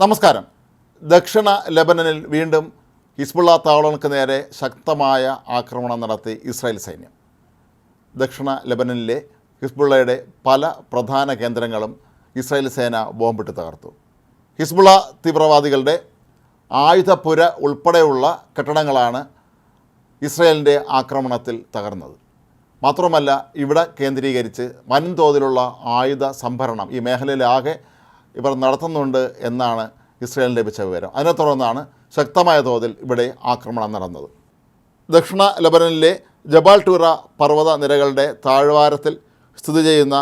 നമസ്കാരം. ദക്ഷിണ ലെബനനിൽ വീണ്ടും ഹിസ്ബുള്ള താവളങ്ങൾക്ക് നേരെ ശക്തമായ ആക്രമണം നടത്തി ഇസ്രായേൽ സൈന്യം. ദക്ഷിണ ലെബനനിലെ ഹിസ്ബുള്ളയുടെ പല പ്രധാന കേന്ദ്രങ്ങളും ഇസ്രായേൽ സേന ബോംബിട്ട് തകർത്തു. ഹിസ്ബുള്ള തീവ്രവാദികളുടെ ആയുധപ്പുര ഉൾപ്പെടെയുള്ള കെട്ടിടങ്ങളാണ് ഇസ്രായേലിൻ്റെ ആക്രമണത്തിൽ തകർന്നത്. മാത്രമല്ല, ഇവിടെ കേന്ദ്രീകരിച്ച് വൻതോതിലുള്ള ആയുധ സംഭരണം ഈ മേഖലയിലാകെ ഇവർ നടത്തുന്നുണ്ട് എന്നാണ് ഇസ്രായേലിന് ലഭിച്ച വിവരം. അതിനെ തുടർന്നാണ് ശക്തമായ തോതിൽ ഇവിടെ ആക്രമണം നടന്നത്. ദക്ഷിണ ലെബനനിലെ ജബാൽ ടൂറ പർവ്വത നിരകളുടെ താഴ്വാരത്തിൽ സ്ഥിതി ചെയ്യുന്ന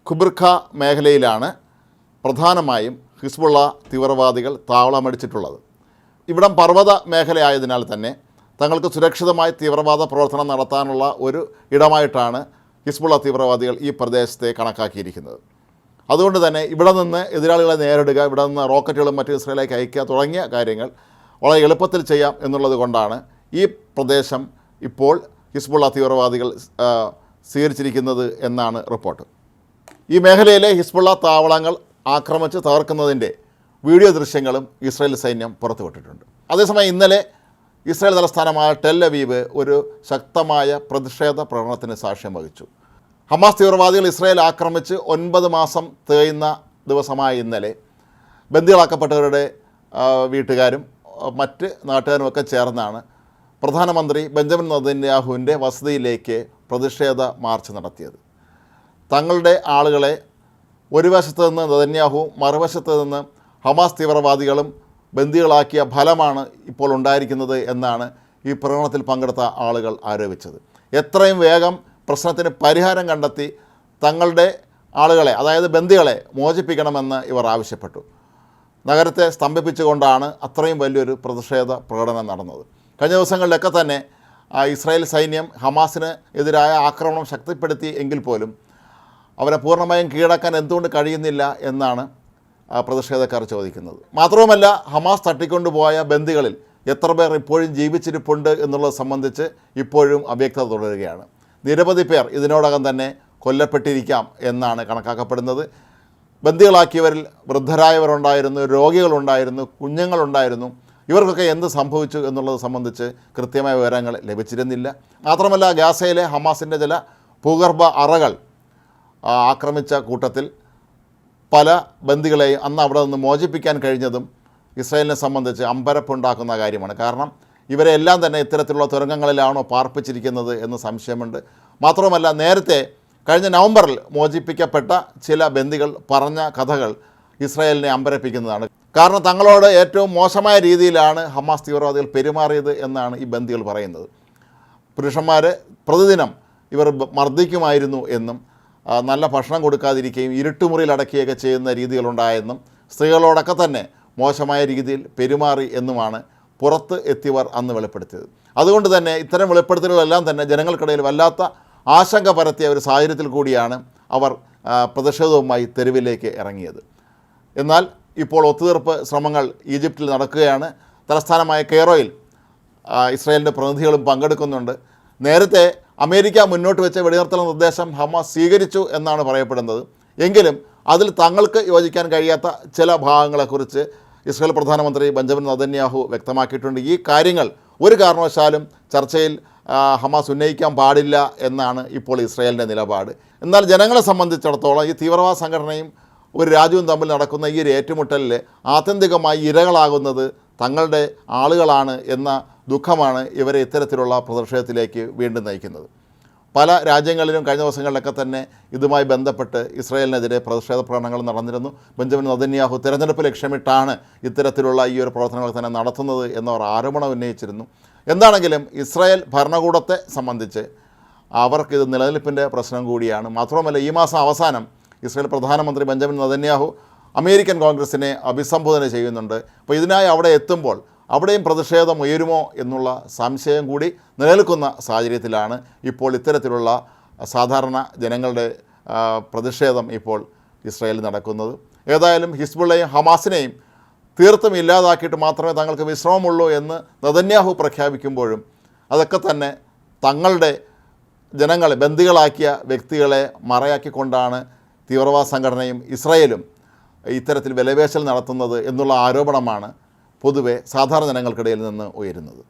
ഖുബിർഖ മേഖലയിലാണ് പ്രധാനമായും ഹിസ്ബുള്ള തീവ്രവാദികൾ താവളമടിച്ചിട്ടുള്ളത്. ഇവിടം പർവ്വത മേഖലയായതിനാൽ തന്നെ തങ്ങൾക്ക് സുരക്ഷിതമായി തീവ്രവാദ പ്രവർത്തനം നടത്താനുള്ള ഒരു ഇടമായിട്ടാണ് ഹിസ്ബുള്ള തീവ്രവാദികൾ ഈ പ്രദേശത്തെ കണക്കാക്കിയിരിക്കുന്നത്. അതുകൊണ്ട് തന്നെ ഇവിടെ നിന്ന് എതിരാളികളെ നേരിടുക, ഇവിടെ നിന്ന് റോക്കറ്റുകളും മറ്റ് ഇസ്രായേലിലേക്ക് അയക്കുക തുടങ്ങിയ കാര്യങ്ങൾ വളരെ എളുപ്പത്തിൽ ചെയ്യാം എന്നുള്ളത് കൊണ്ടാണ് ഈ പ്രദേശം ഇപ്പോൾ ഹിസ്ബുള്ള തീവ്രവാദികൾ സ്വീകരിച്ചിരിക്കുന്നത് എന്നാണ് റിപ്പോർട്ട്. ഈ മേഖലയിലെ ഹിസ്ബുള്ള താവളങ്ങൾ ആക്രമിച്ച് തകർക്കുന്നതിൻ്റെ വീഡിയോ ദൃശ്യങ്ങളും ഇസ്രായേൽ സൈന്യം പുറത്തുവിട്ടിട്ടുണ്ട്. അതേസമയം ഇന്നലെ ഇസ്രായേൽ തലസ്ഥാനമായ ടെൽ അവീവ് ഒരു ശക്തമായ പ്രതിഷേധ പ്രകടനത്തിന് സാക്ഷ്യം വഹിച്ചു. ഹമാസ് തീവ്രവാദികൾ ഇസ്രായേൽ ആക്രമിച്ച് 9 മാസം തികയുന്ന ദിവസമായ ഇന്നലെ ബന്ദികളാക്കപ്പെട്ടവരുടെ വീട്ടുകാരും മറ്റ് നാട്ടുകാരുമൊക്കെ ചേർന്നാണ് പ്രധാനമന്ത്രി ബെഞ്ചമിൻ നെതന്യാഹുവിൻ്റെ വസതിയിലേക്ക് പ്രതിഷേധ മാർച്ച് നടത്തിയത്. തങ്ങളുടെ ആളുകളെ ഒരു വശത്ത് നിന്ന് നെതന്യാഹുവും മറുവശത്ത് നിന്ന് ഹമാസ് തീവ്രവാദികളും ബന്ദികളാക്കിയ ഫലമാണ് ഇപ്പോൾ ഉണ്ടായിരിക്കുന്നത് എന്നാണ് ഈ പ്രകടനത്തിൽ പങ്കെടുത്ത ആളുകൾ ആരോപിച്ചത്. എത്രയും വേഗം പ്രശ്നത്തിന് പരിഹാരം കണ്ടെത്തി തങ്ങളുടെ ആളുകളെ, അതായത് ബന്ദികളെ മോചിപ്പിക്കണമെന്ന് ഇവർ ആവശ്യപ്പെട്ടു. നഗരത്തെ സ്തംഭിപ്പിച്ചുകൊണ്ടാണ് അത്രയും വലിയൊരു പ്രതിഷേധ പ്രകടനം നടന്നത്. കഴിഞ്ഞ ദിവസങ്ങളിലൊക്കെ തന്നെ ഇസ്രായേൽ സൈന്യം ഹമാസിന് എതിരായ ആക്രമണം ശക്തിപ്പെടുത്തി എങ്കിൽ പോലും അവരെ പൂർണ്ണമായും കീഴടക്കാൻ എന്തുകൊണ്ട് കഴിയുന്നില്ല എന്നാണ് പ്രതിഷേധക്കാർ ചോദിക്കുന്നത്. മാത്രവുമല്ല, ഹമാസ് തട്ടിക്കൊണ്ടുപോയ ബന്ദികളിൽ എത്ര പേർ ഇപ്പോഴും ജീവിച്ചിരിപ്പുണ്ട് എന്നുള്ളത് സംബന്ധിച്ച് ഇപ്പോഴും അവ്യക്തത തുടരുകയാണ്. നിരവധി പേർ ഇതിനോടകം തന്നെ കൊല്ലപ്പെട്ടിരിക്കാം എന്നാണ് കണക്കാക്കപ്പെടുന്നത്. ബന്ദികളാക്കിയവരിൽ വൃദ്ധരായവരുണ്ടായിരുന്നു, രോഗികളുണ്ടായിരുന്നു, കുഞ്ഞുങ്ങളുണ്ടായിരുന്നു. ഇവർക്കൊക്കെ എന്ത് സംഭവിച്ചു എന്നുള്ളത് സംബന്ധിച്ച് കൃത്യമായ വിവരങ്ങൾ ലഭിച്ചിരുന്നില്ല. മാത്രമല്ല, ഗാസയിലെ ഹമാസിൻ്റെ ചില ഭൂഗർഭ അറകൾ ആക്രമിച്ച കൂട്ടത്തിൽ പല ബന്ദികളെയും അന്ന് അവിടെ നിന്ന് മോചിപ്പിക്കാൻ കഴിഞ്ഞതും ഇസ്രായേലിനെ സംബന്ധിച്ച് അമ്പരപ്പുണ്ടാക്കുന്ന കാര്യമാണ്. കാരണം ഇവരെ എല്ലാം തന്നെ ഇത്തരത്തിലുള്ള തുരങ്കങ്ങളിലാണോ പാർപ്പിച്ചിരിക്കുന്നത് എന്ന് സംശയമുണ്ട്. മാത്രമല്ല, നേരത്തെ കഴിഞ്ഞ നവംബറിൽ മോചിപ്പിക്കപ്പെട്ട ചില ബന്ദികൾ പറഞ്ഞ കഥകൾ ഇസ്രായേലിനെ അമ്പരപ്പിക്കുന്നതാണ്. കാരണം തങ്ങളോട് ഏറ്റവും മോശമായ രീതിയിലാണ് ഹമാസ് തീവ്രവാദികൾ പെരുമാറിയത് എന്നാണ് ഈ ബന്ദികൾ പറയുന്നത്. പുരുഷന്മാരെ പ്രതിദിനം ഇവർ മർദ്ദിക്കുമായിരുന്നു എന്നും നല്ല ഭക്ഷണം കൊടുക്കാതിരിക്കുകയും ഇരുട്ടുമുറിയിൽ അടക്കുകയൊക്കെ ചെയ്യുന്ന രീതികളുണ്ടായെന്നും സ്ത്രീകളോടൊക്കെ തന്നെ മോശമായ രീതിയിൽ പെരുമാറി എന്നുമാണ് പുറത്ത് എത്തിയവർ അന്ന് വെളിപ്പെടുത്തിയത്. അതുകൊണ്ട് തന്നെ ഇത്തരം വെളിപ്പെടുത്തലുകളെല്ലാം തന്നെ ജനങ്ങൾക്കിടയിൽ വല്ലാത്ത ആശങ്ക പരത്തിയ ഒരു സാഹചര്യത്തിൽ കൂടിയാണ് അവർ പ്രതിഷേധവുമായി തെരുവിലേക്ക് ഇറങ്ങിയത്. എന്നാൽ ഇപ്പോൾ ഒത്തുതീർപ്പ് ശ്രമങ്ങൾ ഈജിപ്തിൽ നടക്കുകയാണ്. തലസ്ഥാനമായ കെയ്റോയിൽ ഇസ്രായേലിൻ്റെ പ്രതിനിധികളും പങ്കെടുക്കുന്നുണ്ട്. നേരത്തെ അമേരിക്ക മുന്നോട്ട് വെച്ച വെടിനിർത്തൽ നിർദ്ദേശം ഹമാസ് സ്വീകരിച്ചു എന്നാണ് പറയപ്പെടുന്നത്. എങ്കിലും അതിൽ തങ്ങൾക്ക് യോജിക്കാൻ കഴിയാത്ത ചില ഭാഗങ്ങളെക്കുറിച്ച് ഇസ്രായേൽ പ്രധാനമന്ത്രി ബെഞ്ചമിൻ നെതന്യാഹു വ്യക്തമാക്കിയിട്ടുണ്ട്. ഈ കാര്യങ്ങൾ ഒരു കാരണവശാലും ചർച്ചയിൽ ഹമാസ് ഉന്നയിക്കാൻ പാടില്ല എന്നാണ് ഇപ്പോൾ ഇസ്രായേലിൻ്റെ നിലപാട്. എന്നാൽ ജനങ്ങളെ സംബന്ധിച്ചിടത്തോളം ഈ തീവ്രവാദ സംഘടനയും ഒരു രാജ്യവും തമ്മിൽ നടക്കുന്ന ഈ ഒരു ഏറ്റുമുട്ടലിൽ ആത്യന്തികമായി ഇരകളാകുന്നത് തങ്ങളുടെ ആളുകളാണ് എന്ന ദുഃഖമാണ് ഇവരെ ഇത്തരത്തിലുള്ള പ്രതിഷേധത്തിലേക്ക് വീണ്ടും നയിക്കുന്നത്. പല രാജ്യങ്ങളിലും കഴിഞ്ഞ ദിവസങ്ങളിലൊക്കെ തന്നെ ഇതുമായി ബന്ധപ്പെട്ട് ഇസ്രായേലിനെതിരെ പ്രതിഷേധ പ്രകടനങ്ങൾ നടന്നിരുന്നു. ബെഞ്ചമിൻ നെതന്യാഹു തിരഞ്ഞെടുപ്പ് ലക്ഷ്യമിട്ടാണ് ഇത്തരത്തിലുള്ള ഈ ഒരു പ്രവർത്തനങ്ങൾ തന്നെ നടത്തുന്നത് എന്നവർ ആരോപണം ഉന്നയിച്ചിരുന്നു. എന്താണെങ്കിലും ഇസ്രായേൽ ഭരണകൂടത്തെ സംബന്ധിച്ച് അവർക്കിത് നിലനിൽപ്പിൻ്റെ പ്രശ്നം കൂടിയാണ്. മാത്രമല്ല, ഈ മാസം അവസാനം ഇസ്രായേൽ പ്രധാനമന്ത്രി ബെഞ്ചമിൻ നെതന്യാഹു അമേരിക്കൻ കോൺഗ്രസിനെ അഭിസംബോധന ചെയ്യുന്നുണ്ട്. അപ്പോൾ ഇതിനായി അവിടെ എത്തുമ്പോൾ അവിടെയും പ്രതിഷേധം ഉയരുമോ എന്നുള്ള സംശയം കൂടി നിലനിൽക്കുന്ന സാഹചര്യത്തിലാണ് ഇപ്പോൾ ഇത്തരത്തിലുള്ള സാധാരണ ജനങ്ങളുടെ പ്രതിഷേധം ഇപ്പോൾ ഇസ്രായേലിൽ നടക്കുന്നത്. ഏതായാലും ഹിസ്ബുള്ളയും ഹമാസിനെയും തീർത്തും ഇല്ലാതാക്കിയിട്ട് മാത്രമേ തങ്ങൾക്ക് വിശ്രമമുള്ളൂ എന്ന് നെതന്യാഹു പ്രഖ്യാപിക്കുമ്പോഴും അതൊക്കെ തന്നെ തങ്ങളുടെ ജനങ്ങളെ ബന്ദികളാക്കിയ വ്യക്തികളെ മറയാക്കിക്കൊണ്ടാണ് തീവ്രവാദ സംഘടനയും ഇസ്രായേലും ഇത്തരത്തിൽ വിലപേശൽ നടത്തുന്നത് എന്നുള്ള ആരോപണമാണ് പൊതുവെ സാധാരണ ജനങ്ങൾക്കിടയിൽ നിന്ന് ഉയരുന്നത്.